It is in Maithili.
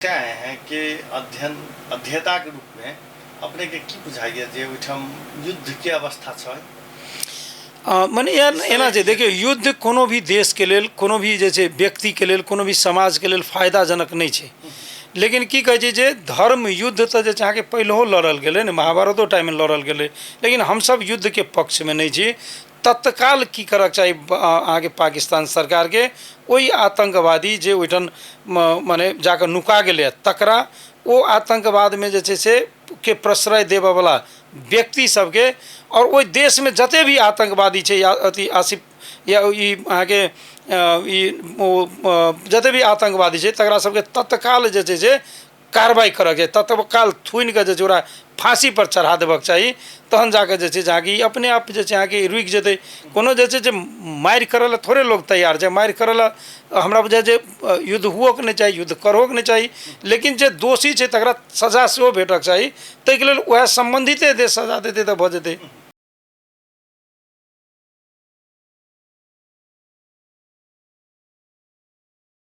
आए हैं कि अध्येता के रूप में अपने के की बुझाइए जे ओठम युद्ध के अवस्था छै। मने यार एना छै, देखियो युद्ध कोनो भी देश के लेल, कोनो भी जे छै व्यक्ति के लेल, कोनो भी समाज के लेल फायदाजनक नहीं छै। लेकिन की कहे छै जे धर्म युद्ध तो जे अहाँके पहिलहो लड़ल गेलै ने, महाभारतो टाइम में लड़ल गेलै, लेकिन हम सब युद्ध के पक्ष में नहीं छी। तत्काल की करक चाहिए अहाँके पाकिस्तान सरकार के, ओई आतंकवादी जे ओइठन माने जाकर नुका गेलै तकरा ओ आतंकवाद में जे छै से के प्रश्रय देबे वाला व्यक्ति सबके, और ओइ देश में जते भी आतंकवादी छै या अथी आसिफ या ई अहाँके जते भी आतंकवादी छै तकरा सबके तत्काल जे छै से कार्रवाई करक छै, तत्काल थुनि के जे छै ओकरा फांसी पर चढ़ा देबक चाही। तहन जाके जे छै अहाँके अपने आप जे छै अहाँके रुकि जेतै। कोनो जे छै जे मारि करय ला थोड़े लोग तैयार छै, मारि करय ला हमरा बुझाय जे युद्ध हुओ के नहीं चाहिए, युद्ध करहो के नहीं चाहिए, लेकिन जे दोषी छै तकरा सजा सेहो भेटक चाही। ताहि के लेल वएह संबंधिते देश सजा देतै तऽ भऽ जेतै।